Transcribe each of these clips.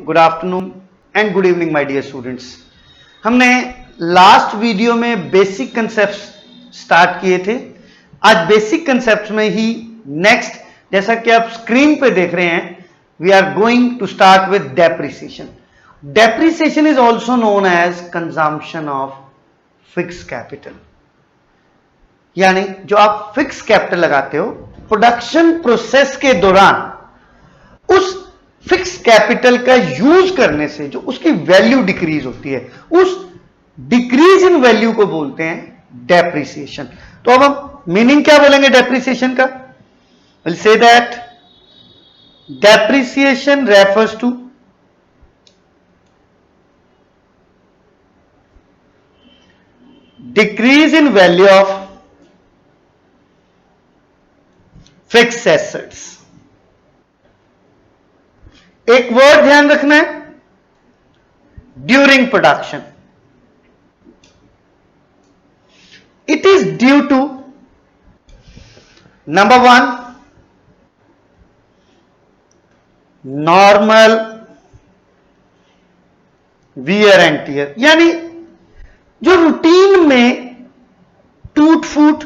Good afternoon and good evening my dear students. हमने last video में basic concept start किए थे। आज बेसिक कंसेप्ट में ही नेक्स्ट, जैसा कि आप स्क्रीन पे देख रहे हैं, we are going to start with depreciation. Depreciation is also known as consumption of fix capital, यानी जो आप फिक्स कैपिटल लगाते हो प्रोडक्शन प्रोसेस के दौरान, उस फिक्स कैपिटल का यूज करने से जो उसकी वैल्यू डिक्रीज होती है, उस डिक्रीज इन वैल्यू को बोलते हैं डेप्रिसिएशन। तो अब हम मीनिंग क्या बोलेंगे डेप्रिसिएशन का? We'll say that depreciation refers to decrease in value of fix assets. एक वर्ड ध्यान रखना है, during production. It is due to number 1 normal wear and tear, यानी जो रूटीन में टूट फूट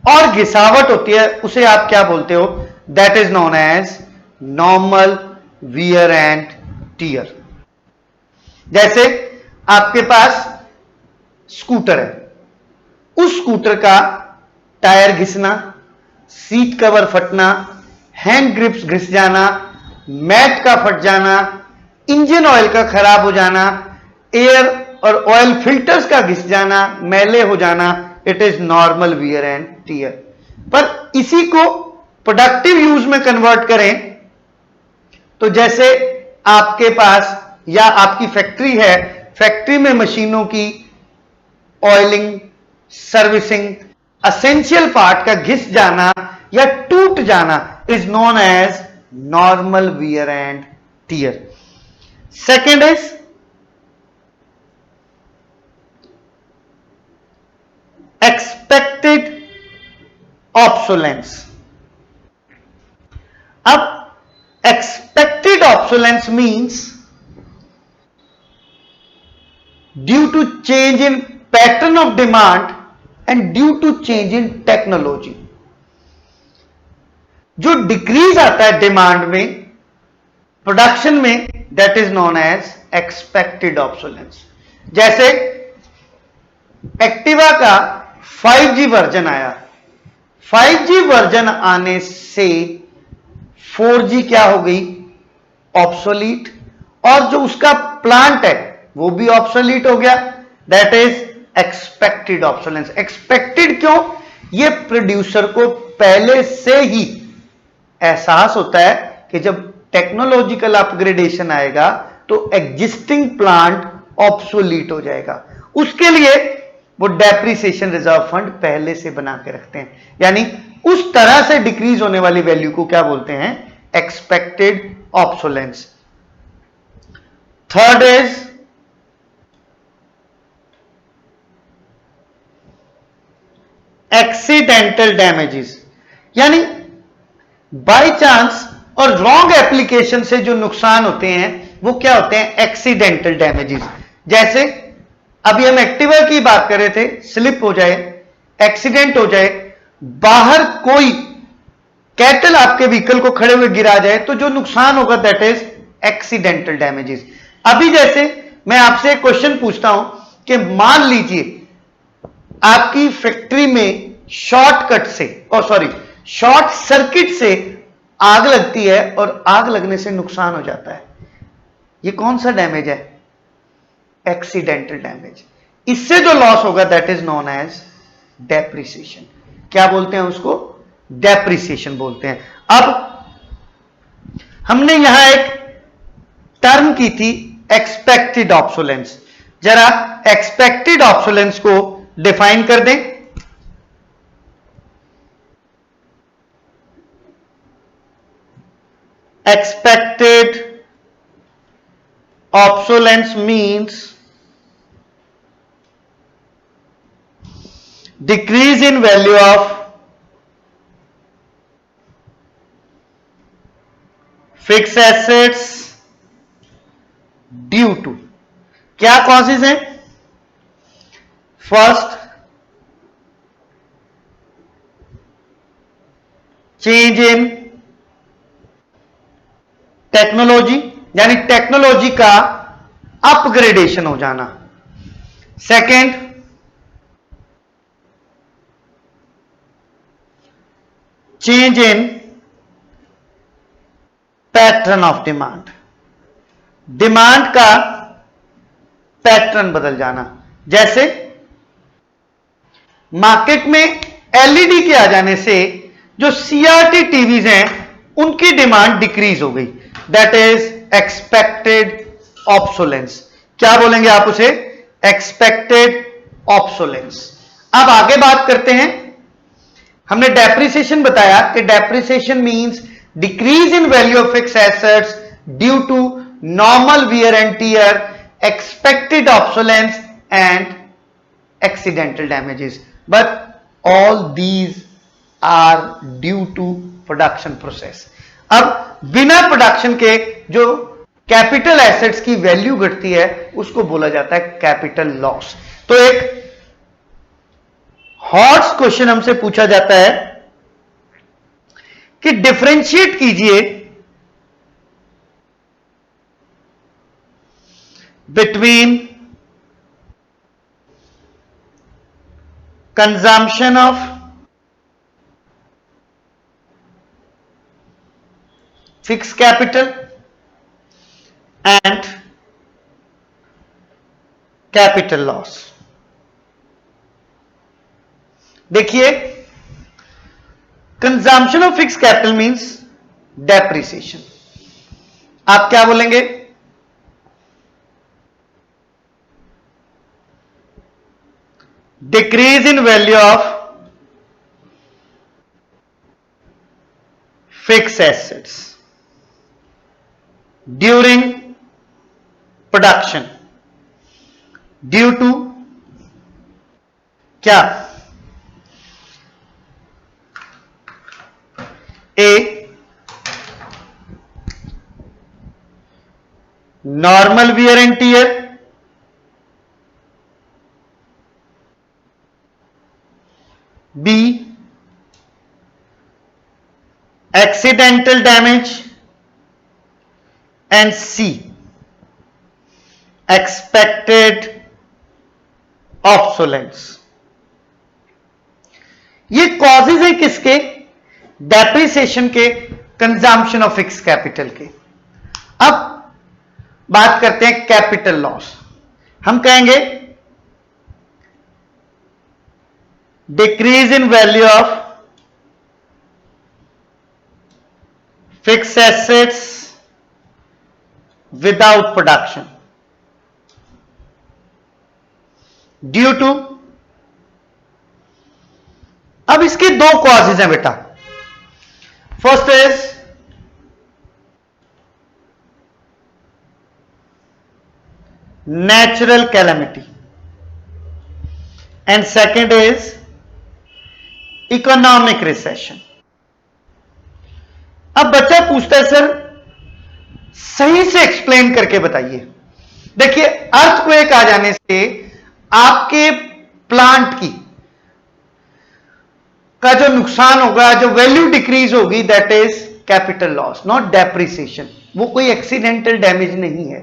और घिसावट होती है उसे आप क्या बोलते हो? That is known as normal wear and tear. जैसे आपके पास स्कूटर है, उस स्कूटर का टायर घिसना, सीट कवर फटना, हैंड ग्रिप्स घिस जाना, मैट का फट जाना, इंजन ऑयल का खराब हो जाना, एयर और ऑयल फिल्टर्स का घिस जाना, मैले हो जाना, it is normal wear and tier. पर इसी को प्रोडक्टिव यूज में कन्वर्ट करें तो जैसे आपके पास या आपकी फैक्ट्री है, फैक्ट्री में मशीनों की ऑयलिंग, सर्विसिंग, एसेंशियल पार्ट का घिस जाना या टूट जाना is known as normal wear and tear. Second is expected obsolescence. अब expected obsolescence means due to change in pattern of demand and due to change in technology। जो decrease आता है डिमांड में, प्रोडक्शन में, that is known as expected obsolescence. जैसे Activa का 5G version आया, 5G version आने से 4G क्या हो गई? ऑब्सोलीट, और जो उसका प्लांट है वो भी ऑब्सोलीट हो गया। That is expected obsolescence. Expected क्यों? ये प्रोड्यूसर को पहले से ही एहसास होता है कि जब टेक्नोलॉजिकल अपग्रेडेशन आएगा तो एग्जिस्टिंग प्लांट ऑब्सोलीट हो जाएगा। उसके लिए वो डेप्रिसिएशन रिजर्व फंड पहले से बना के रखते हैं, यानी उस तरह से डिक्रीज होने वाली वैल्यू को क्या बोलते हैं? Expected obsolescence. Third is accidental damages, यानी बाय चांस और रॉन्ग एप्लीकेशन से जो नुकसान होते हैं वो क्या होते हैं? Accidental damages. जैसे अभी हम एक्टिवा की बात कर रहे थे, स्लिप हो जाए, एक्सीडेंट हो जाए, बाहर कोई कैटल आपके व्हीकल को खड़े हुए गिरा जाए तो जो नुकसान होगा दैट इज एक्सीडेंटल डैमेजेस। अभी जैसे मैं आपसे एक क्वेश्चन पूछता हूं कि मान लीजिए आपकी फैक्ट्री में शॉर्टकट से शॉर्ट सर्किट से आग लगती है और आग लगने से नुकसान हो जाता है, ये कौन सा डैमेज है? Accidental damage. इससे जो लॉस होगा that is known as depreciation. क्या बोलते हैं उसको? डेप्रिसिएशन बोलते हैं। अब हमने यहां एक टर्म की थी एक्सपेक्टेड ऑब्सोलेंस। जरा एक्सपेक्टेड ऑब्सोलेंस को डिफाइन कर दें। Expected obsolescence means decrease in value of fixed assets due to, क्या कॉजेज हैं? फर्स्ट, चेंज इन टेक्नोलॉजी, यानी टेक्नोलॉजी का अपग्रेडेशन हो जाना। Second, change in pattern of demand, demand का पैटर्न बदल जाना। जैसे मार्केट में एलईडी के आ जाने से जो सीआरटी टीवीज हैं उनकी डिमांड डिक्रीज हो गई, दैट इज एक्सपेक्टेड ऑब्सोलेंस। क्या बोलेंगे आप उसे? Expected obsolescence. अब आगे बात करते हैं। हमने डेप्रिसिएशन बताया कि depreciation means decrease in value of fixed assets due to normal wear and tear, expected obsolescence and accidental damages, but all these are due to production process। अब बिना प्रोडक्शन के जो कैपिटल एसेट्स की value घटती है उसको बोला जाता है कैपिटल लॉस। तो एक हॉट क्वेश्चन हमसे पूछा जाता है कि डिफरेंशिएट कीजिए between consumption of fixed capital and capital loss। देखिए, consumption of fix capital means depreciation. आप क्या बोलेंगे? decrease in value of fixed assets during production due to क्या? A, normal wear and tear, B, accidental damage, and C, expected obsolescence। ये causes है किसके? Depreciation के, consumption of fix capital के। अब बात करते हैं कैपिटल लॉस। हम कहेंगे decrease in value of fixed assets without production due to, अब इसके दो कॉजेज हैं बेटा। First is natural calamity and second is economic recession. अब बच्चा पूछता है सर सही से एक्सप्लेन करके बताइए। देखिए, अर्थक्वेक आ जाने से आपके प्लांट की का जो नुकसान होगा, जो वैल्यू डिक्रीज होगी, that is capital loss, not depreciation. वो कोई एक्सीडेंटल डैमेज नहीं है।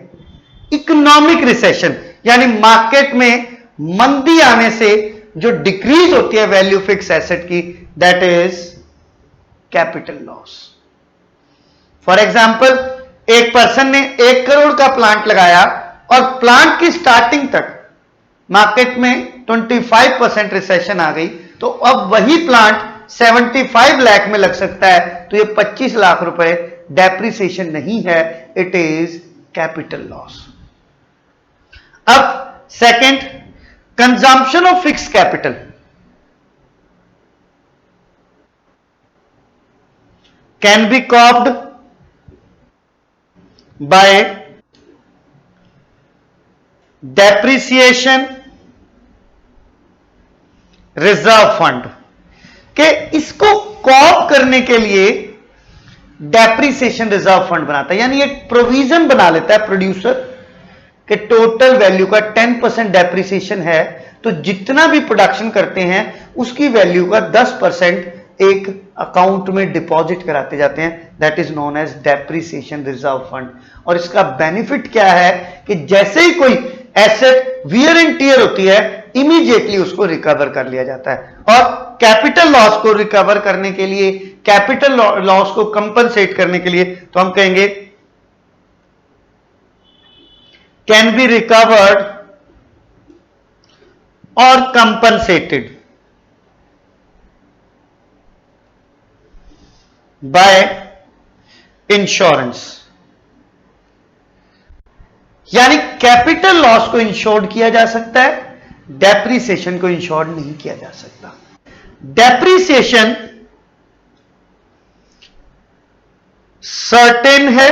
इकोनॉमिक रिसेशन यानी मार्केट में मंदी आने से जो डिक्रीज होती है वैल्यू फिक्स एसेट की, that is capital loss. For example, एक पर्सन ने 1 करोड़ का प्लांट लगाया और प्लांट की स्टार्टिंग तक मार्केट में 25% रिसेशन आ गई, तो अब वही प्लांट 75 लाख में लग सकता है, तो ये 25 लाख रुपए डेप्रिसिएशन नहीं है, इट इज कैपिटल लॉस। अब second, consumption of fix capital can be coped by depreciation reserve fund के इसको कॉप करने के लिए डेप्रिसिएशन रिजर्व फंड बनाता है, यानी एक प्रोविजन बना लेता है प्रोड्यूसर कि टोटल वैल्यू का 10% डेप्रिसिएशन है, तो जितना भी प्रोडक्शन करते हैं उसकी वैल्यू का 10% एक अकाउंट में डिपॉजिट कराते जाते हैं, that is known as depreciation reserve fund. और इसका बेनिफिट क्या है कि जैसे ही कोई एसेट वियर एंड टियर होती है इमीडिएटली उसको रिकवर कर लिया जाता है। और कैपिटल लॉस को रिकवर करने के लिए, कैपिटल लॉस को कंपनसेट करने के लिए तो हम कहेंगे can be recovered or compensated by insurance. यानी कैपिटल लॉस को इंश्योर्ड किया जा सकता है, डेप्रिसिएशन को इंश्योर्ड नहीं किया जा सकता। डेप्रिसिएशन सर्टेन है,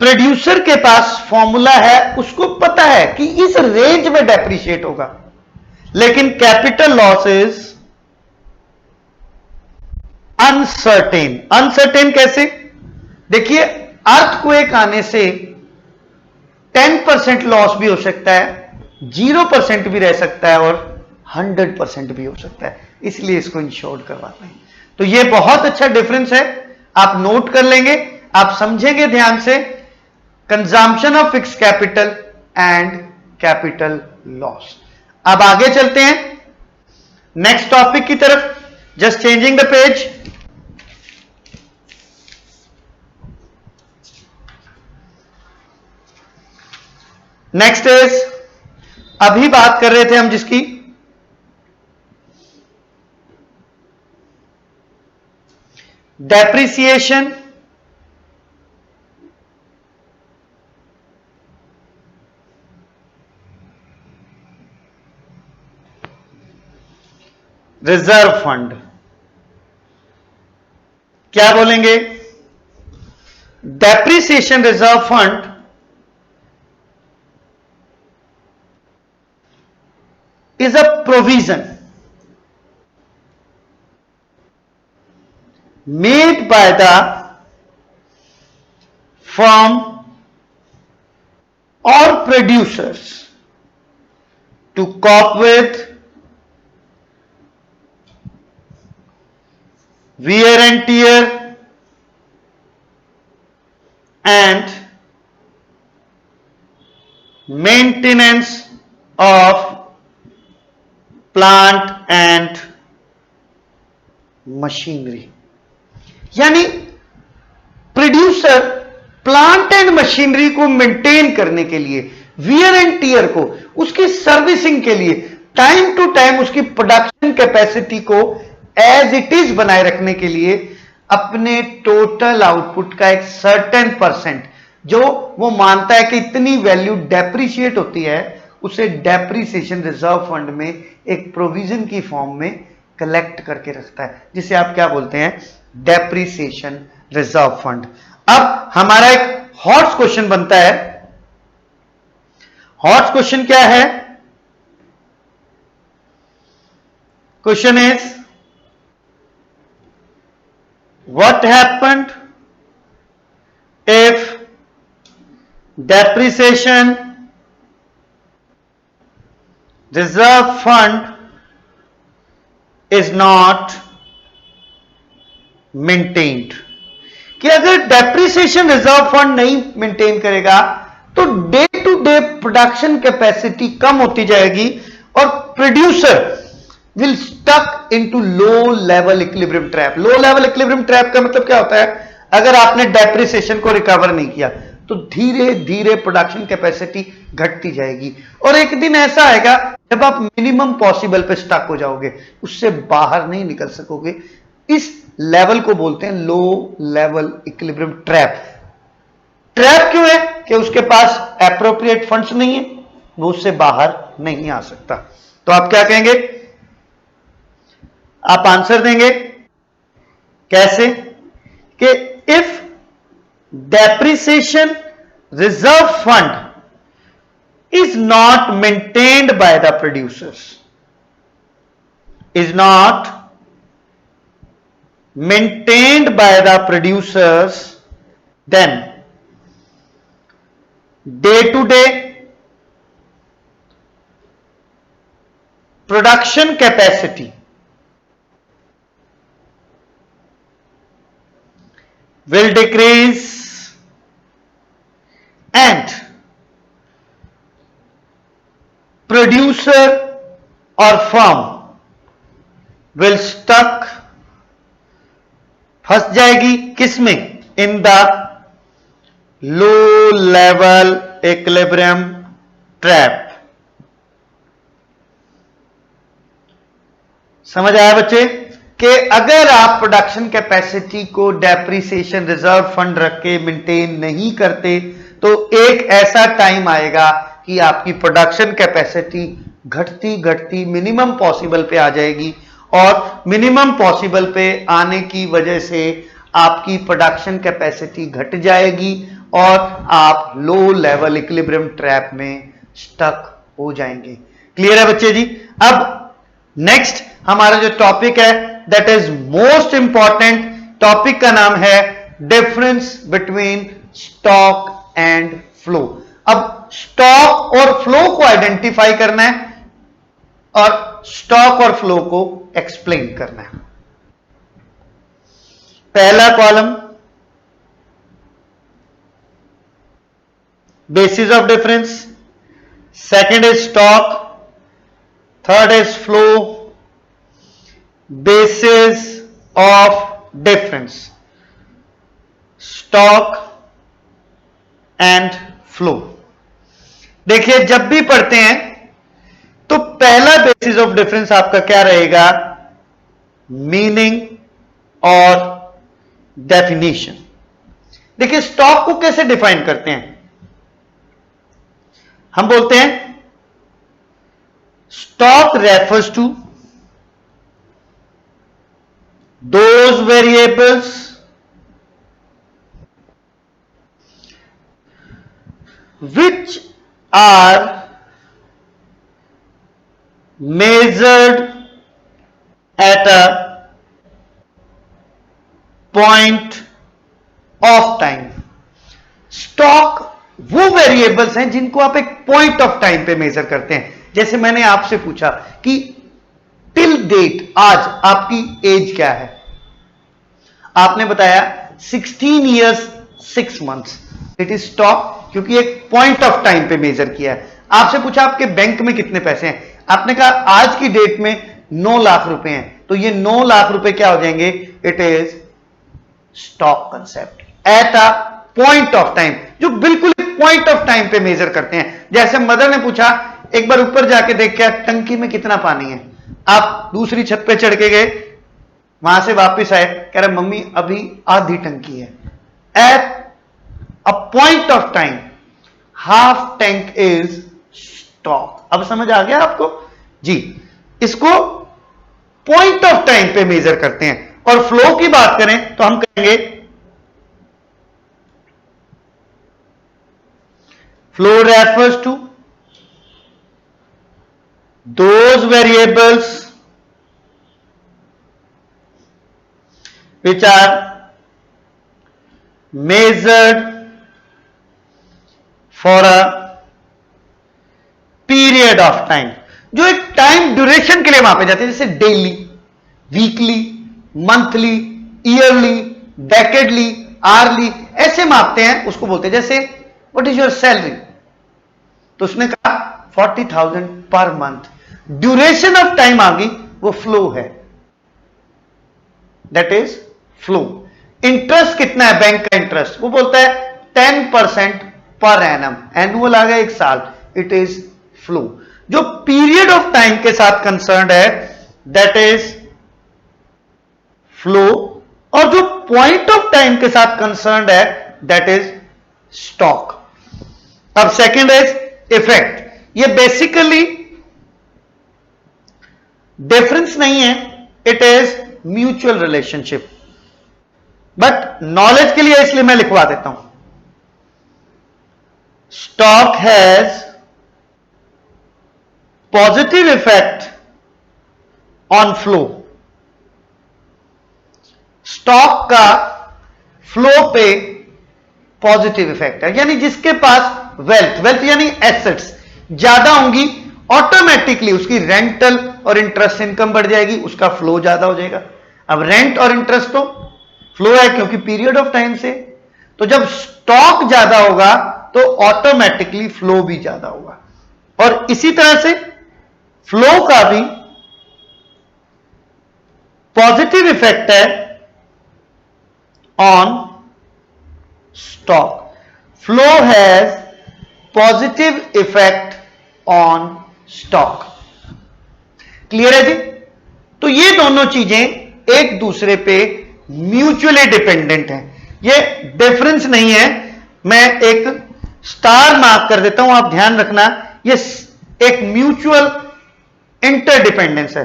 प्रोड्यूसर के पास फॉर्मूला है, उसको पता है कि इस रेंज में डेप्रिशिएट होगा। लेकिन capital loss is uncertain. Uncertain कैसे? देखिए, अर्थक्वेक आने से 10% लॉस भी हो सकता है, 0% भी रह सकता है और 100% भी हो सकता है, इसलिए इसको इंश्योर्ड करवाते हैं। तो यह बहुत अच्छा डिफरेंस है, आप नोट कर लेंगे, आप समझेंगे ध्यान से। Consumption of fix capital and capital loss. अब आगे चलते हैं नेक्स्ट टॉपिक की तरफ, just changing the page. Next is, अभी बात कर रहे थे हम जिसकी, डेप्रिसिएशन, रिजर्व फंड। क्या बोलेंगे? Depreciation reserve fund is a provision made by the firm or producers to cope with wear and tear and maintenance of plant and machinery. यानी प्रोड्यूसर प्लांट एंड मशीनरी को maintain करने के लिए, wear and tier को, उसकी servicing के लिए, time to time उसकी प्रोडक्शन कैपेसिटी को एज इट इज बनाए रखने के लिए अपने टोटल आउटपुट का एक सर्टेन परसेंट जो वो मानता है कि इतनी वैल्यू डेप्रिशिएट होती है, उसे डेप्रिसिएशन रिजर्व फंड में एक प्रोविजन की फॉर्म में कलेक्ट करके रखता है, जिसे आप क्या बोलते हैं? Depreciation reserve fund. अब हमारा एक हॉट क्वेश्चन बनता है। हॉट क्वेश्चन क्या है? Question is, what happened if depreciation reserve fund is not maintained? कि अगर डेप्रिसिएशन रिजर्व फंड नहीं मेंटेन करेगा तो day to day production capacity कम होती जाएगी और producer will stuck into low level equilibrium trap. Low level equilibrium trap का मतलब क्या होता है? अगर आपने डेप्रिसिएशन को रिकवर नहीं किया तो धीरे धीरे प्रोडक्शन कैपेसिटी घटती जाएगी और एक दिन ऐसा आएगा जब आप मिनिमम पॉसिबल पे स्टक हो जाओगे, उससे बाहर नहीं निकल सकोगे। इस लेवल को बोलते हैं लो लेवल इक्विलिब्रियम ट्रैप। ट्रैप क्यों है? कि उसके पास एप्रोप्रिएट फंड्स नहीं है, वो उससे बाहर नहीं आ सकता। तो आप क्या कहेंगे? आप आंसर देंगे कैसे? कि if depreciation reserve fund is not maintained by the producers, is not maintained by the producers, then day to day production capacity will decrease and producer or firm will stuck फंस जाएगी किसमें? In the low level equilibrium trap. समझ आया बच्चे कि अगर आप production capacity को डेप्रिसिएशन रिजर्व फंड रख के मेंटेन नहीं करते तो एक ऐसा टाइम आएगा कि आपकी प्रोडक्शन कैपेसिटी घटती घटती मिनिमम पॉसिबल पे आ जाएगी और मिनिमम पॉसिबल पे आने की वजह से आपकी प्रोडक्शन कैपेसिटी घट जाएगी और आप लो लेवल इक्विलिब्रियम ट्रैप में स्टक हो जाएंगे। क्लियर है बच्चे जी? अब नेक्स्ट हमारा जो टॉपिक है that is most important topic का नाम है difference between stock and flow. अब स्टॉक और फ्लो को आइडेंटिफाई करना है और स्टॉक और फ्लो को एक्सप्लेन करना है। पहला column basis of difference, second is stock, third is flow, basis of difference, stock and flow. देखिए जब भी पढ़ते हैं तो पहला बेसिस ऑफ डिफरेंस आपका क्या रहेगा? मीनिंग और डेफिनेशन। देखिए स्टॉक को कैसे डिफाइन करते हैं? हम बोलते हैं stock refers to those variables which are measured at a point of time। Stock वो वेरिएबल्स हैं जिनको आप एक पॉइंट ऑफ टाइम पे मेजर करते हैं। जैसे मैंने आपसे पूछा कि टिल डेट आज आपकी एज क्या है, आपने बताया 16 years 6 months. It is stock क्योंकि एक पॉइंट ऑफ टाइम पे मेजर किया है। आपसे पूछा आपके बैंक में कितने पैसे हैं, आपने कहा आज की डेट में 9 लाख रुपए हैं, तो ये 9 लाख रुपए क्या हो जाएंगे? It is stock concept eight a point of time, जो बिल्कुल पॉइंट ऑफ टाइम पे मेजर करते हैं। जैसे मदर ने पूछा एक बार ऊपर जाके देख के टंकी में कितना पानी है, आप दूसरी छत पे चढ़ के गए, वहां से वापस आए, कह रहे मम्मी अभी आधी टंकी है। Eight a point of time half tank is stock. अब समझ आ गया आपको जी? इसको पॉइंट ऑफ टाइम पे मेजर करते हैं। और फ्लो की बात करें तो हम कहेंगे flow refers to those variables which are measured for a period of time, जो एक टाइम ड्यूरेशन के लिए मापे जाते हैं, जैसे daily, weekly, monthly, yearly, decadely, hourly, ऐसे मापते हैं, उसको बोलते हैं। जैसे व्हाट इज योर सैलरी, तो उसने कहा 40,000 per month. Duration of time आ गई, वो फ्लो है, दैट इज फ्लो। इंटरेस्ट कितना है बैंक का इंटरेस्ट, वो बोलता है 10% पर एनम, एनुअल आ गया 1 साल, इट इज फ्लो। जो पीरियड ऑफ टाइम के साथ कंसर्न्ड है दैट इज फ्लो, और जो पॉइंट ऑफ टाइम के साथ कंसर्न्ड है दैट इज स्टॉक। अब सेकंड इज इफेक्ट। ये बेसिकली डिफरेंस नहीं है, it is mutual relationship, but knowledge के लिए इसलिए मैं लिखवा देता हूं। Stock has positive effect on flow. Stock का फ्लो पे पॉजिटिव इफेक्ट है, यानी जिसके पास वेल्थ, वेल्थ यानी एसेट्स ज्यादा होंगी, ऑटोमेटिकली उसकी रेंटल और इंटरेस्ट इनकम बढ़ जाएगी, उसका फ्लो ज्यादा हो जाएगा। अब रेंट और इंटरेस्ट तो फ्लो है क्योंकि पीरियड ऑफ टाइम से, तो जब स्टॉक ज्यादा होगा तो ऑटोमेटिकली फ्लो भी ज्यादा होगा। और इसी तरह से फ्लो का भी पॉजिटिव इफेक्ट है on stock. Flow has positive effect on stock. Clear है जी? तो ये दोनों चीजें एक दूसरे पे म्यूचुअली डिपेंडेंट हैं, ये डिफरेंस नहीं है। मैं एक स्टार मार्क कर देता हूं, आप ध्यान रखना, ये एक म्यूचुअल इंटरडिपेंडेंस है।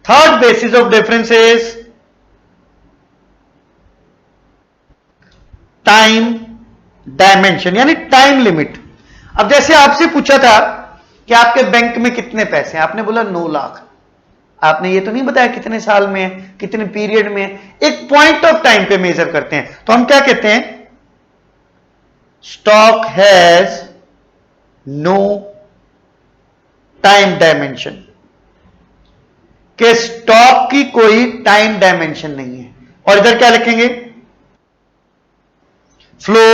Third basis of difference is time dimension, यानी टाइम लिमिट। अब जैसे आपसे पूछा था कि आपके बैंक में कितने पैसे हैं, आपने बोला 9 लाख। आपने ये तो नहीं बताया कितने साल में है, कितने पीरियड में है, एक पॉइंट ऑफ टाइम पे मेजर करते हैं। तो हम क्या कहते हैं? Stock has no time dimension, कि स्टॉक की कोई टाइम डायमेंशन नहीं है। और इधर क्या लिखेंगे? Flow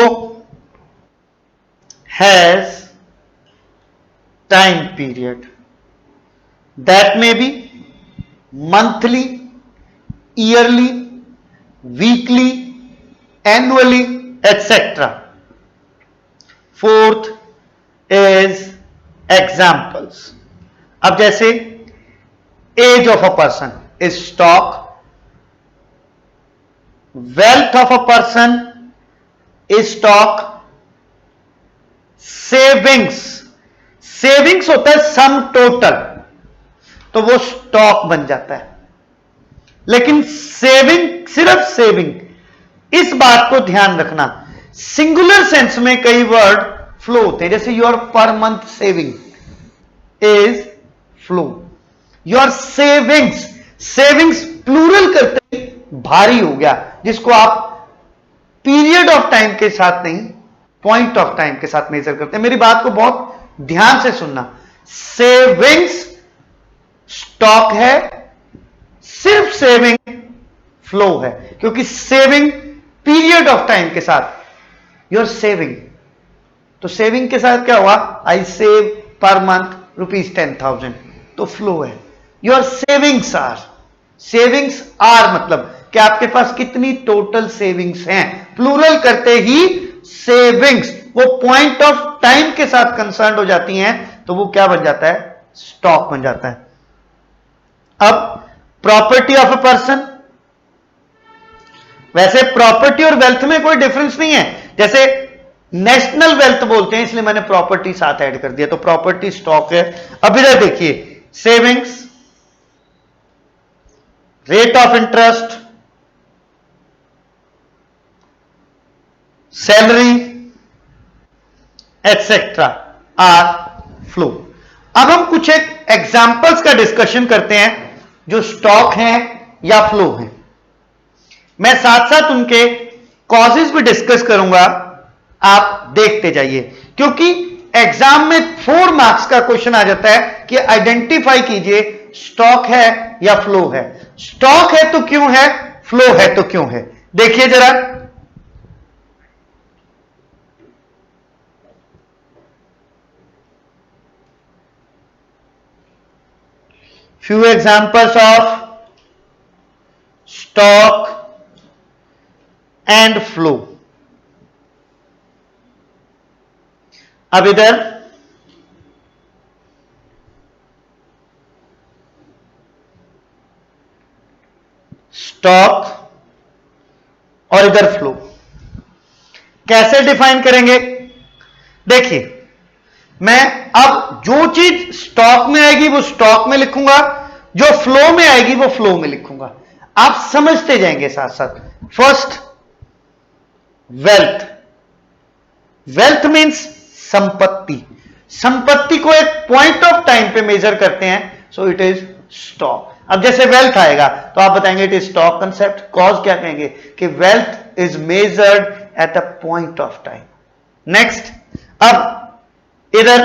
has time period that may be monthly, yearly, weekly, annually, etc. Fourth is examples. अब जैसे age of a person is stock, wealth of a person is stock, savings होता है सम टोटल, तो वो स्टॉक बन जाता है। लेकिन सेविंग, सिर्फ सेविंग, इस बात को ध्यान रखना, सिंगुलर सेंस में कई वर्ड फ्लो होते हैं, जैसे your per month saving is flow, your savings, savings plural करते ही भारी हो गया, जिसको आप पीरियड ऑफ टाइम के साथ नहीं, पॉइंट ऑफ टाइम के साथ मेजर करते हैं। मेरी बात को बहुत ध्यान से सुनना, सेविंग्स स्टॉक है, सिर्फ सेविंग फ्लो है, क्योंकि सेविंग पीरियड ऑफ टाइम के साथ, योर सेविंग, तो सेविंग के साथ क्या हुआ? आई सेव पर मंथ ₹10,000, तो फ्लो है। योर सेविंग्स आर मतलब कि आपके पास कितनी टोटल सेविंग्स हैं, प्लूरल करते ही सेविंग्स वो पॉइंट ऑफ टाइम के साथ कंसर्न हो जाती हैं, तो वो क्या बन जाता है? स्टॉक बन जाता है। अब प्रॉपर्टी ऑफ अ पर्सन, वैसे प्रॉपर्टी और वेल्थ में कोई डिफरेंस नहीं है, जैसे नेशनल वेल्थ बोलते हैं, इसलिए मैंने प्रॉपर्टी साथ ऐड कर दिया, तो प्रॉपर्टी स्टॉक है। अब इधर देखिए, savings, rate of interest, salary etcetera are flow. अब हम कुछ एक एग्जांपल्स का डिस्कशन करते हैं जो स्टॉक हैं या फ्लो हैं। मैं साथ साथ उनके कॉजेज भी डिस्कस करूंगा, आप देखते जाइए, क्योंकि एग्जाम में 4 मार्क्स का क्वेश्चन आ जाता है कि आइडेंटिफाई कीजिए स्टॉक है या फ्लो है। स्टॉक है तो क्यों है, फ्लो है तो क्यों है। देखिए जरा, few examples of stock and flow। अब इधर स्टॉक और इधर फ्लो, कैसे डिफाइन करेंगे? देखिए, मैं अब जो चीज स्टॉक में आएगी वो स्टॉक में लिखूंगा, जो फ्लो में आएगी वो फ्लो में लिखूंगा, आप समझते जाएंगे साथ साथ। First, wealth. वेल्थ मींस संपत्ति, संपत्ति को एक पॉइंट ऑफ टाइम पे मेजर करते हैं, सो इट इज स्टॉक। अब जैसे वेल्थ आएगा तो आप बताएंगे it is stock concept. Cause क्या कहेंगे कि wealth is measured at a point of time, next, अब इधर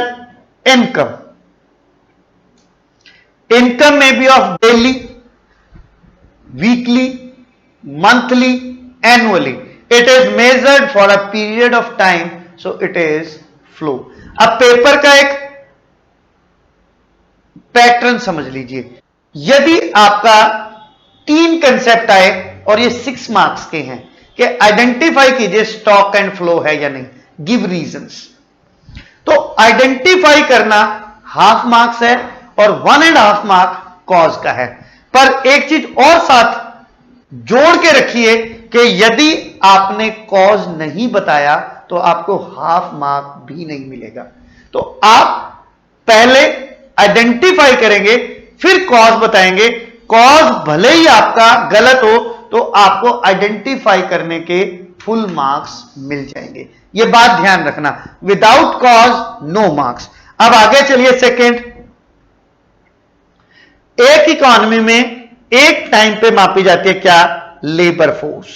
इनकम, इनकम में be of daily, weekly, monthly, annually. It is measured for a period of time, so it is flow. अब paper का एक pattern समझ लीजिए। यदि आपका 3 कंसेप्ट आए और ये 6 मार्क्स के हैं कि आइडेंटिफाई कीजिए स्टॉक एंड फ्लो है या नहीं, गिव रीजंस, तो आइडेंटिफाई करना हाफ मार्क्स है और 1.5 मार्क कॉज का है। पर एक चीज और साथ जोड़ के रखिए कि यदि आपने कॉज नहीं बताया तो आपको हाफ मार्क भी नहीं मिलेगा। तो आप पहले आइडेंटिफाई करेंगे, फिर कॉज बताएंगे। कॉज भले ही आपका गलत हो तो आपको आइडेंटिफाई करने के फुल मार्क्स मिल जाएंगे। यह बात ध्यान रखना, विदाउट कॉज नो मार्क्स। अब आगे चलिए, सेकेंड, एक इकॉनमी में एक टाइम पे मापी जाती है क्या? Labour force.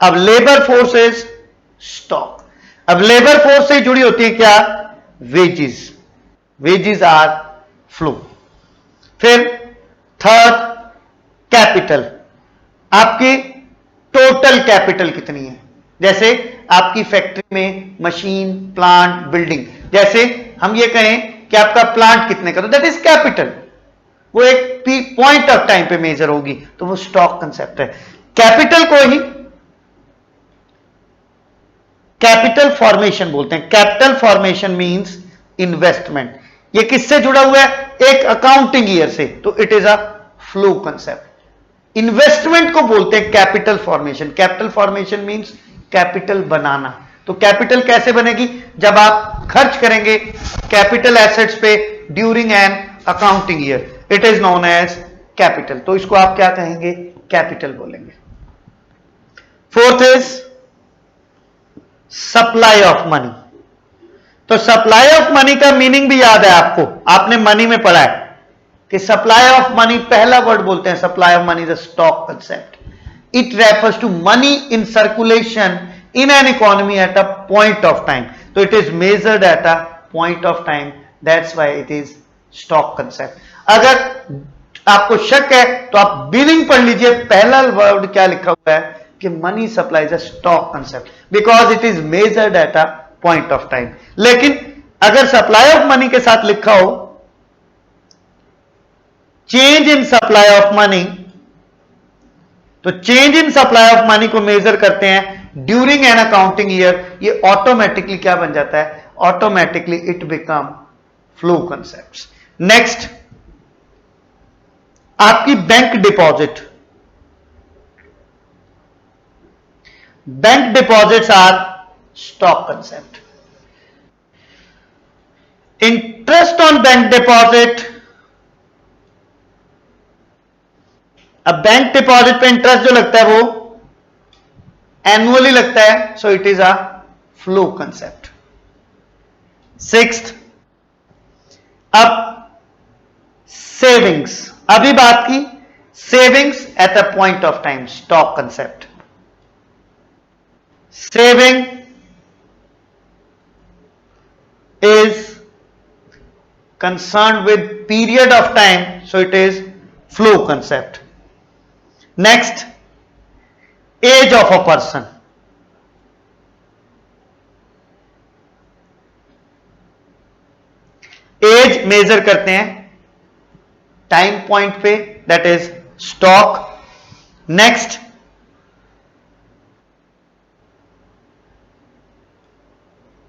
अब लेबर फोर्स इज स्टॉक। अब लेबर फोर्स से जुड़ी होती है क्या? वेजेस। Wages are flow. फिर थर्ड, कैपिटल। आपकी टोटल कैपिटल कितनी है? जैसे आपकी फैक्ट्री में मशीन, प्लांट, बिल्डिंग, जैसे हम ये कहें कि आपका प्लांट कितने का, तो दैट इज कैपिटल। वो एक पॉइंट ऑफ टाइम पे मेजर होगी, तो वो स्टॉक कंसेप्ट है। कैपिटल को ही कैपिटल फॉर्मेशन बोलते हैं। Capital formation means investment. ये किससे जुड़ा हुआ है? एक अकाउंटिंग ईयर से, तो it is a flow concept. Investment को बोलते हैं capital formation. Capital formation means capital बनाना। तो कैपिटल कैसे बनेगी? जब आप खर्च करेंगे कैपिटल एसेट्स पे during an accounting year, it is known as capital. तो इसको आप क्या कहेंगे? कैपिटल बोलेंगे। Fourth is supply of money. तो सप्लाई ऑफ मनी का मीनिंग भी याद है आपको, आपने मनी में पढ़ा है कि सप्लाई ऑफ मनी, पहला वर्ड बोलते हैं supply of money, the stock concept. It refers to money in circulation in an economy at a point of time. तो it is measured at a point of time, that's why it is stock concept. अगर आपको शक है तो आप billing पढ़ लीजिए, पहला वर्ड क्या लिखा हुआ है कि money supply is a stock concept because it is measured at a point of time. लेकिन अगर सप्लाई ऑफ मनी के साथ लिखा हो change in supply of money, तो change in supply of money को मेजर करते हैं ड्यूरिंग एन अकाउंटिंग ईयर, ये ऑटोमेटिकली क्या बन जाता है? Automatically it become flow concepts. Next, आपकी bank deposit. Bank deposits are stock concept. Interest on bank deposit, अब बैंक डिपॉजिट पे इंटरेस्ट जो लगता है वो एनुअली लगता है, so it is a flow concept. Sixth, अब सेविंग्स, अभी बात की savings eight a point of time, stock concept. Saving is concerned with period of time, so it is flow concept. Next, age of a person. Age measure करते हैं time point पे, that is stock. Next,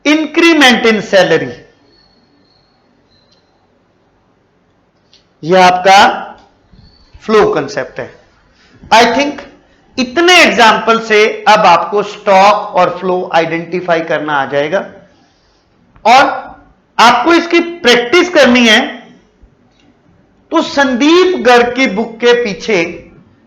increment in salary, यह आपका flow concept है। I think इतने example से अब आपको स्टॉक और फ्लो आइडेंटिफाई करना आ जाएगा और आपको इसकी प्रैक्टिस करनी है। तो संदीप गर्ग की बुक के पीछे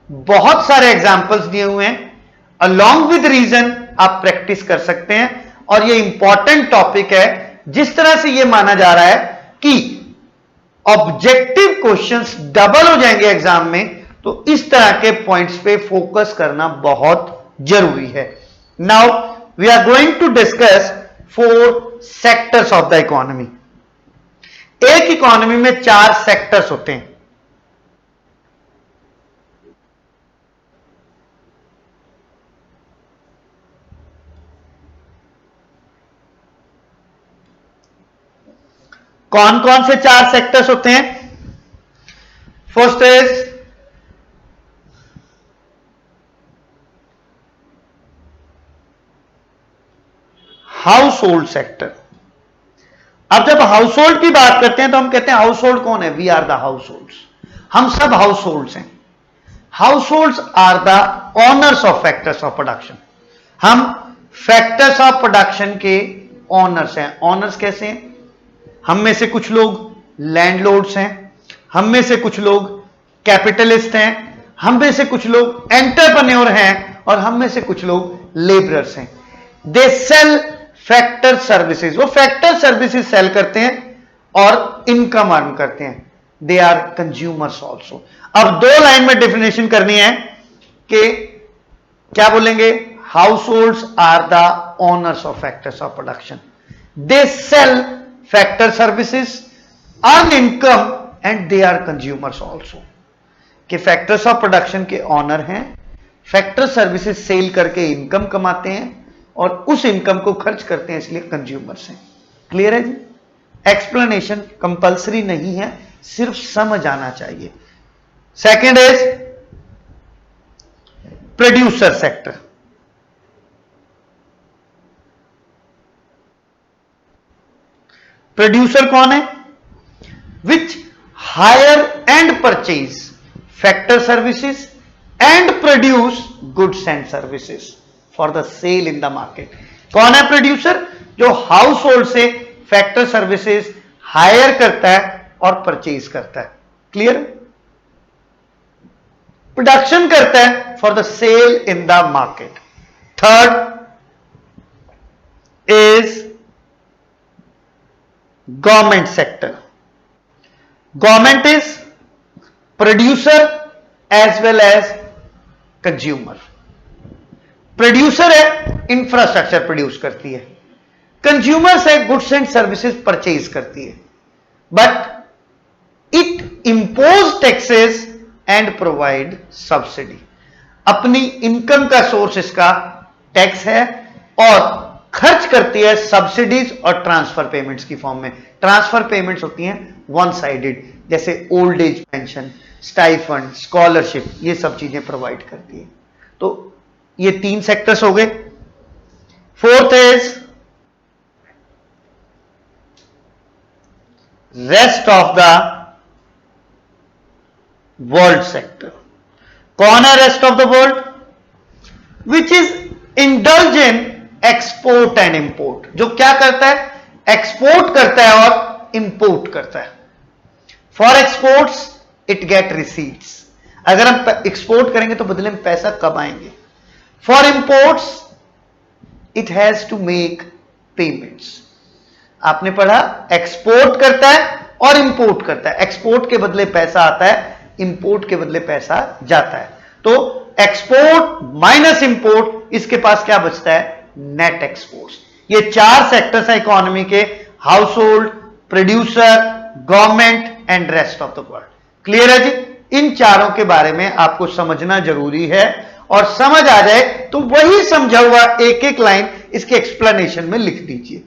बहुत सारे एग्जाम्पल्स दिए हुए हैं, अलोंग विद रीजन आप प्रैक्टिस कर सकते हैं। और यह इंपॉर्टेंट टॉपिक है, जिस तरह से यह माना जा रहा है कि ऑब्जेक्टिव क्वेश्चंस डबल हो जाएंगे एग्जाम में, तो इस तरह के पॉइंट्स पे फोकस करना बहुत जरूरी है। Now we are going to discuss 4 sectors of the economy. एक इकोनॉमी में 4 सेक्टर्स होते हैं। कौन कौन से 4 सेक्टर्स होते हैं? First is household sector. अब जब हाउस होल्ड की बात करते हैं तो हम कहते हैं हाउस होल्ड कौन है? We are the households. हम सब हाउस होल्ड्स हैं। Households are the owners of factors of production. हम फैक्टर्स ऑफ प्रोडक्शन के ओनर्स हैं। ओनर्स कैसे हैं? हम में से कुछ लोग लैंडलॉर्ड्स हैं, हम में से कुछ लोग कैपिटलिस्ट हैं, हम में से कुछ लोग एंटरप्रेन्योर हैं और हम में से कुछ लोग लेबरर्स हैं। They sell factor services. वो फैक्टर सर्विसेज सेल करते हैं और इनकम अर्न करते हैं। They are consumers also. अब 2 लाइन में डेफिनेशन करनी है कि क्या बोलेंगे? Households are the owners of factors of production. They sell factor services, earn income and they are consumers also. कि फैक्टर्स ऑफ प्रोडक्शन के ऑनर हैं, फैक्टर सर्विसेज सेल करके इनकम कमाते हैं और उस इनकम को खर्च करते हैं, इसलिए कंज्यूमर्स हैं। क्लियर है जी? एक्सप्लेनेशन कंपल्सरी नहीं है, सिर्फ समझ आना चाहिए। Second is producer sector. Producer कौन है? Which hire and purchase factor services and produce goods and services for the sale in the market. कौन है प्रोड्यूसर? जो हाउस होल्ड से फैक्टर सर्विसेज हायर करता है और परचेज करता है। क्लियर? प्रोडक्शन करता है for the sale in the market. Third is government sector. Government is producer as well as consumer. Producer है, इंफ्रास्ट्रक्चर प्रोड्यूस करती है। कंज्यूमर्स है, गुड्स एंड सर्विसेज परचेज करती है। But it impose taxes and provide subsidy. अपनी income का source इसका tax है और खर्च करती है सब्सिडीज और ट्रांसफर पेमेंट्स की फॉर्म में। ट्रांसफर पेमेंट्स होती हैं वन साइडेड, जैसे old age pension, stipend, scholarship, ये सब चीजें प्रोवाइड करती है। तो ये 3 सेक्टर्स हो गए। Fourth is rest of the world sector. कौन है rest of the world? Which is indulge in export and import. जो क्या करता है? एक्सपोर्ट करता है और इंपोर्ट करता है। For exports it get receipts. अगर हम एक्सपोर्ट करेंगे तो बदले में पैसा कब आएंगे। For imports it has to make payments. आपने पढ़ा, एक्सपोर्ट करता है और इंपोर्ट करता है। एक्सपोर्ट के बदले पैसा आता है, इंपोर्ट के बदले पैसा जाता है। तो एक्सपोर्ट माइनस इंपोर्ट, इसके पास क्या बचता है? Net exports. ये 4 सेक्टर्स हैं इकोनॉमी के, house hold, producer, government and rest of the world. Clear है जी? इन चारों के बारे में आपको समझना जरूरी है और समझ आ जाए तो वही समझा हुआ एक एक लाइन इसके एक्सप्लेनेशन में लिख दीजिए।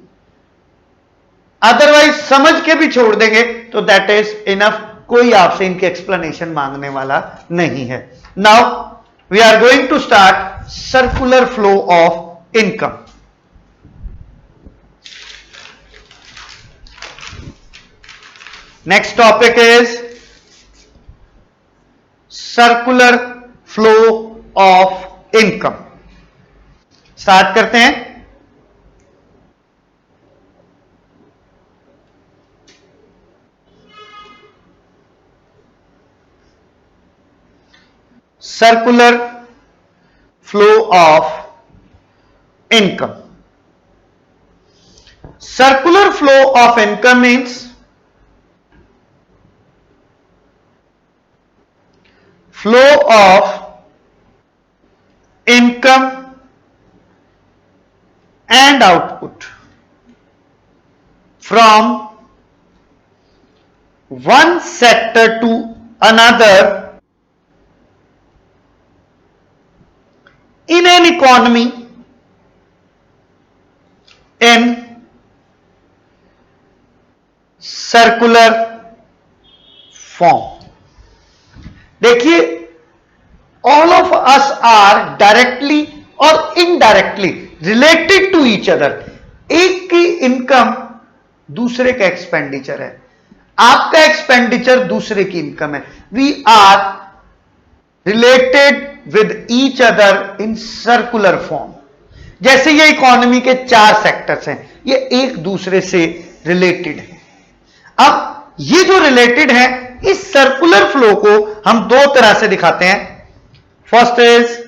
अदरवाइज समझ के भी छोड़ देंगे तो दैट इज इनफ, कोई आपसे इनके एक्सप्लेनेशन मांगने वाला नहीं है। Now we are going to start circular flow of income. Next topic is circular flow of income. Start करते हैं। Circular flow of income. Circular flow of income means flow of income and output from one sector to another in an economy in circular form. देखिए, all of us are directly और indirectly related to each other. एक की income दूसरे का expenditure है, आपका expenditure दूसरे की इनकम है. We are related with each other in circular form. जैसे ये इकोनॉमी के 4 सेक्टर्स हैं, ये एक दूसरे से रिलेटेड है. अब ये जो रिलेटेड है, इस सर्कुलर फ्लो को हम 2 तरह से दिखाते हैं. First is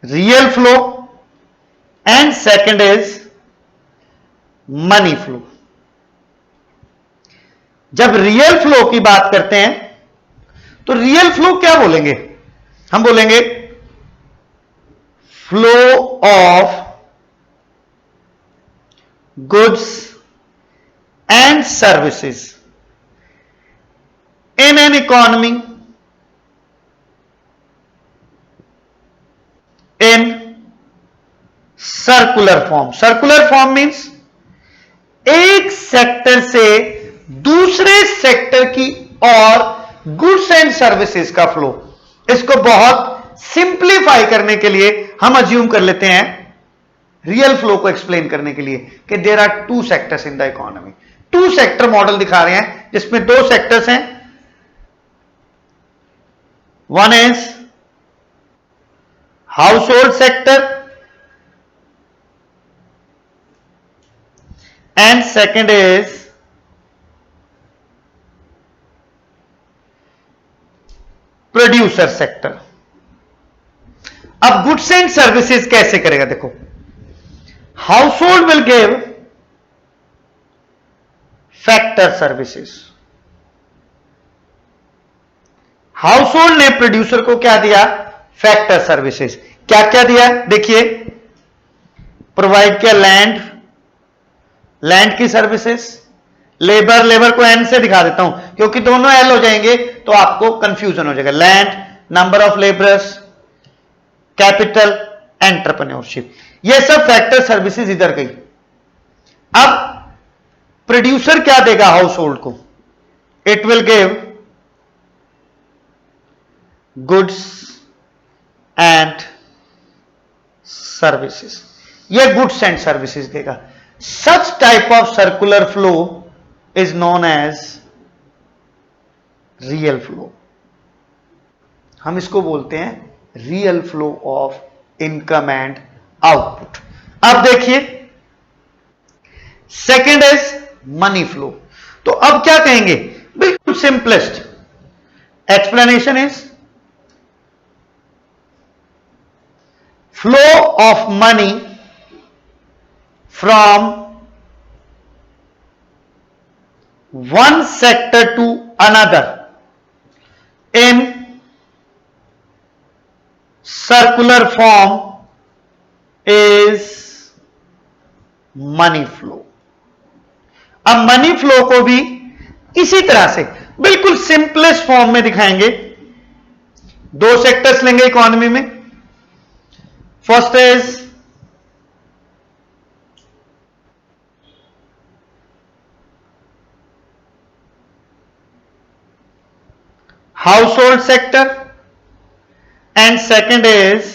real flow and second is money flow. जब रियल फ्लो की बात करते हैं तो रियल फ्लो क्या बोलेंगे? हम बोलेंगे flow of goods and services in an economy in circular form. Circular form means एक सेक्टर से दूसरे सेक्टर की और गुड्स एंड सर्विसेज का फ्लो. इसको बहुत सिंप्लीफाई करने के लिए हम अज्यूम कर लेते हैं, रियल फ्लो को एक्सप्लेन करने के लिए, कि there are 2 sectors in the economy. 2 sector model दिखा रहे हैं जिसमें 2 सेक्टर्स हैं. One is household sector and second is producer sector. अब गुड्स एंड सर्विसेज कैसे करेगा? देखो, household will give factor services. Household ने प्रोड्यूसर को क्या दिया? Factor services. क्या क्या दिया? देखिए, प्रोवाइड किया लैंड, लैंड की सर्विसेज. लेबर, लेबर को एन से दिखा देता हूं क्योंकि दोनों एल हो जाएंगे तो आपको कंफ्यूजन हो जाएगा. Land, number of labourers, capital, entrepreneurship, ये सब फैक्टर सर्विसेज इधर गई. अब प्रोड्यूसर क्या देगा हाउस होल्ड को? It will give goods and services. ये गुड्स एंड सर्विसेज देगा. Such type of circular flow is known as real flow. हम इसको बोलते हैं real flow of income and output. अब देखिए, सेकेंड इज मनी फ्लो. तो अब क्या कहेंगे? बिल्कुल simplest explanation is flow of money from one sector to another in circular form is money flow. अब मनी फ्लो को भी इसी तरह से बिल्कुल सिंपलेस्ट फॉर्म में दिखाएंगे. 2 सेक्टर्स लेंगे इकोनॉमी में. First is household sector and second is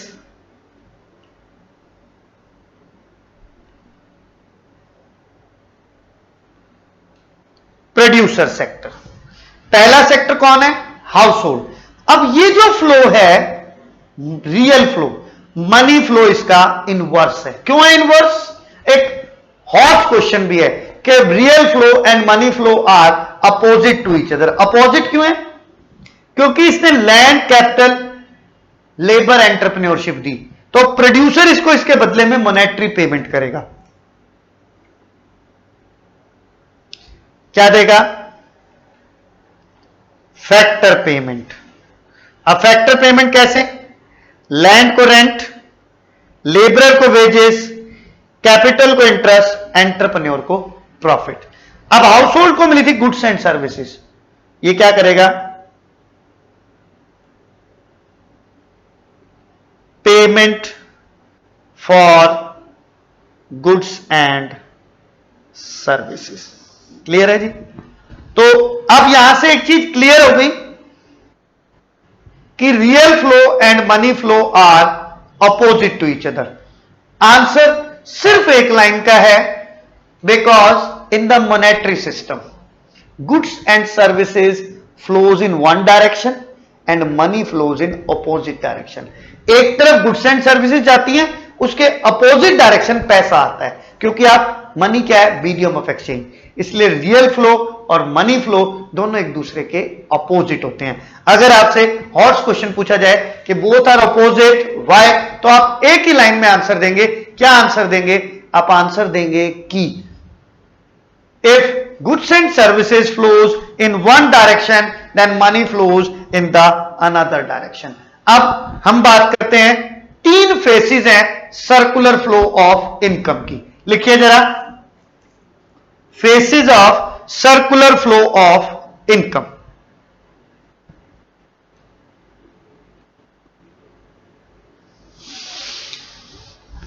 producer sector. पहला सेक्टर कौन है? House hold. अब ये जो फ्लो है रियल फ्लो, मनी फ्लो इसका इनवर्स है. क्यों है इनवर्स? एक हॉट क्वेश्चन भी है कि real flow and money flow are opposite to each other. Opposite क्यों है? क्योंकि इसने लैंड, कैपिटल, लेबर, एंटरप्रेन्योरशिप दी, तो प्रोड्यूसर इसको इसके बदले में मॉनेटरी पेमेंट करेगा. क्या देगा? Factor payment. अब फैक्टर पेमेंट कैसे? लैंड को रेंट, लेबरर को वेजेस, कैपिटल को इंटरेस्ट, एंटरप्रेन्योर को प्रॉफिट। अब हाउस होल्ड को मिली थी गुड्स एंड सर्विसेज, ये क्या करेगा? Payment for goods and services. Clear है जी? तो अब यहां से एक चीज क्लियर हो गई कि real flow and money flow are opposite to each other. Answer सिर्फ एक लाइन का है, because in the monetary system goods and services flows in one direction and money flows in opposite direction. एक तरफ goods and services जाती हैं, उसके opposite direction पैसा आता है, क्योंकि आप मनी क्या है? Medium of exchange. इसलिए रियल फ्लो और मनी फ्लो दोनों एक दूसरे के अपोजिट होते हैं। अगर आपसे हॉट्स क्वेश्चन पूछा जाए कि बोथ आर अपोजिट व्हाई, तो आप एक ही लाइन में आंसर देंगे। क्या आंसर देंगे? आप आंसर देंगे कि if goods and services flows in one direction then money flows in the another डायरेक्शन। अब हम बात करते हैं, तीन फेसेस हैं सर्कुलर फ्लो ऑफ इनकम की। लिखिए जरा, phases of circular flow of income.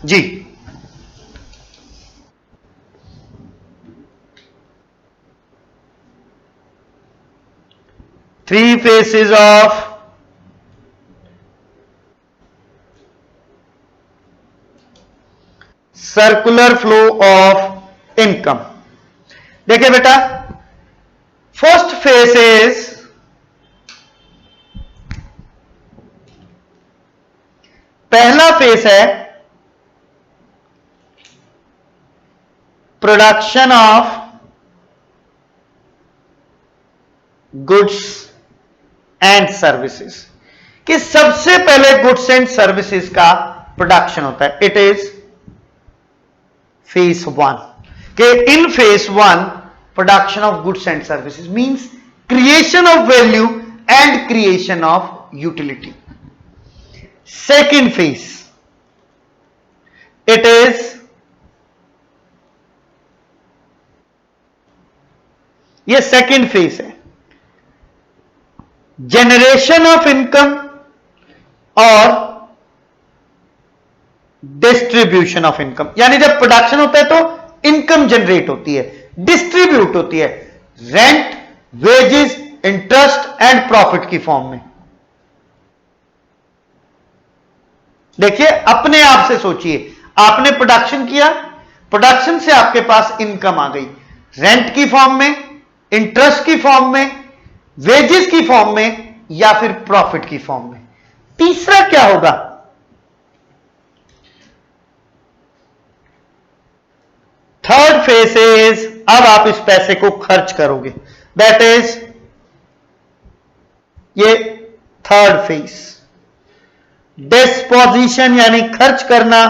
जी, three phases of circular flow of income. देखिए बेटा, फर्स्ट फेस इज पहला फेस है production of goods and services, कि सबसे पहले गुड्स एंड सर्विसेज का प्रोडक्शन होता है। इट इज फेस वन, कि in phase one production of goods and services means creation of value and creation of utility. Second phase, it is ये second phase है generation of income और distribution of income. यानी जब production होता है तो income generate होती है, डिस्ट्रीब्यूट होती है rent, wages, interest and profit की फॉर्म में। देखिए, अपने आप से सोचिए, आपने प्रोडक्शन किया, प्रोडक्शन से आपके पास इनकम आ गई, रेंट की फॉर्म में, इंटरेस्ट की फॉर्म में, वेजेस की फॉर्म में, या फिर प्रॉफिट की फॉर्म में। तीसरा क्या होगा? थर्ड फेस इज, अब आप इस पैसे को खर्च करोगे, दैट इज ये थर्ड फेस, डिस्पोजिशन यानी खर्च करना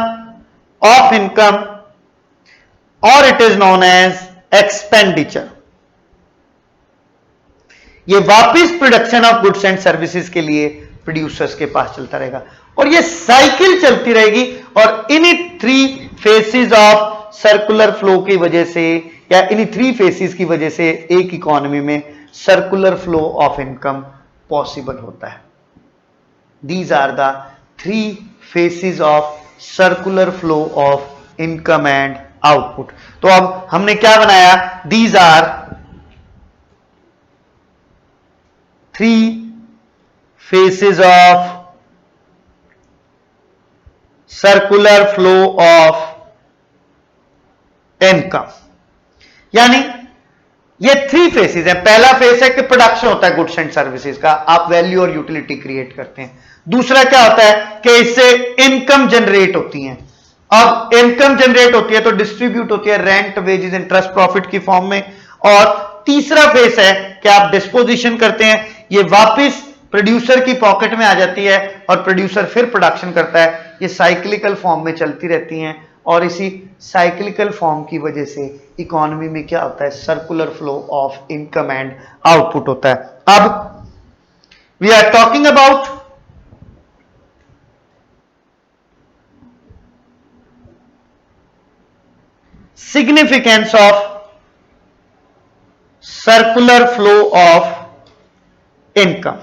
ऑफ इनकम, और it is known as expenditure. ये वापिस production of goods and services के लिए प्रोड्यूसर्स के पास चलता रहेगा, और ये साइकिल चलती रहेगी। और इन्हीं three phases of circular flow की वजह से, या इन्हीं थ्री फेसेस की वजह से एक इकोनॉमी में circular flow of income possible होता है। These are the three phases of circular flow of income and output. तो अब हमने क्या बनाया? These are three phases of circular flow of income. यानी ये थ्री फेसेस हैं। पहला फेस है कि प्रोडक्शन होता है गुड्स एंड सर्विसेज का, आप वैल्यू और यूटिलिटी क्रिएट करते हैं। दूसरा क्या होता है कि इससे इनकम जनरेट होती है। अब इनकम जनरेट होती है तो डिस्ट्रीब्यूट होती है रेंट, वेजेस, इंटरेस्ट, प्रॉफिट की फॉर्म में। और तीसरा फेस है कि आप डिस्पोजिशन करते हैं, ये वापस प्रोड्यूसर की पॉकेट में आ जाती है और प्रोड्यूसर फिर प्रोडक्शन करता है। ये साइक्लिकल फॉर्म में चलती रहती हैं, और इसी साइक्लिकल फॉर्म की वजह से इकोनॉमी में क्या होता है? Circular flow of income and output होता है। अब we are talking about significance of circular flow of income.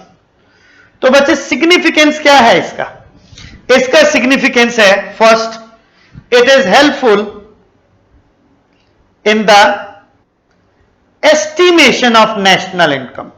तो बच्चे सिग्निफिकेंस क्या है इसका? इसका सिग्निफिकेंस है, first, it is helpful in the estimation of national income.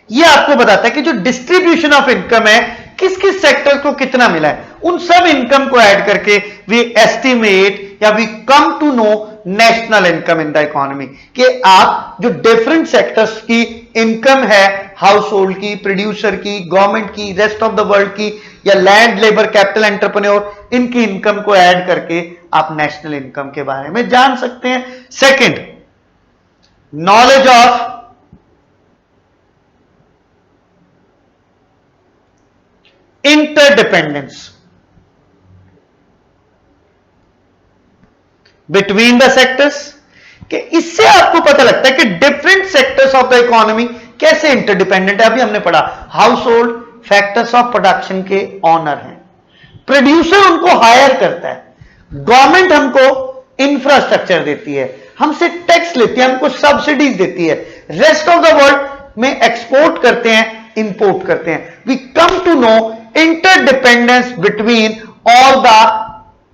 यह आपको बताता है कि जो डिस्ट्रीब्यूशन ऑफ इनकम है, किस किस सेक्टर को कितना मिला है, उन सब इनकम को ऐड करके वी एस्टिमेट या we come to know national income in the economy, कि आप जो डिफरेंट सेक्टर्स की इनकम है, हाउस होल्ड की, प्रोड्यूसर की, गवर्नमेंट की, रेस्ट ऑफ द वर्ल्ड की, या लैंड लेबर कैपिटल एंटरप्रेन्योर, इनकी इनकम को ऐड करके आप नेशनल इनकम के बारे में जान सकते हैं। Second, knowledge of interdependence between the sectors, कि इससे आपको पता लगता है कि different sectors of the economy कैसे इंटरडिपेंडेंट है। अभी हमने पढ़ा house hold factors of production के ऑनर हैं, प्रोड्यूसर उनको हायर करता है, गवर्नमेंट हमको इंफ्रास्ट्रक्चर देती है, हमसे टैक्स लेती है, हमको सब्सिडीज देती है, रेस्ट ऑफ द वर्ल्ड में एक्सपोर्ट करते हैं, इंपोर्ट करते हैं। We come to know interdependence between all the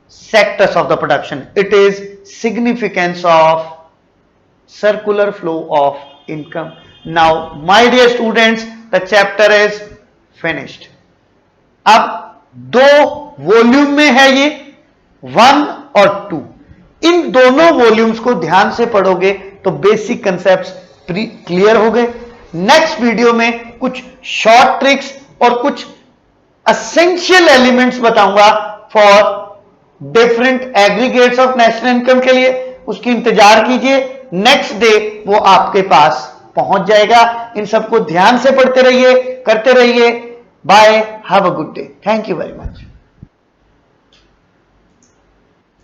sectors of the production. It is significance of circular flow of income. Now, my dear students, the chapter is finished. अब दो volume में है ये, 1 और 2। इन दोनों वॉल्यूम्स को ध्यान से पढ़ोगे तो बेसिक कंसेप्ट्स क्लियर हो गए। नेक्स्ट वीडियो में कुछ शॉर्ट ट्रिक्स और कुछ असेंशियल एलिमेंट्स बताऊंगा for different aggregates of national income के लिए। उसकी इंतजार कीजिए, नेक्स्ट डे वो आपके पास पहुंच जाएगा। इन सबको ध्यान से पढ़ते रहिए, करते रहिए। Bye, have a good day, thank you very much.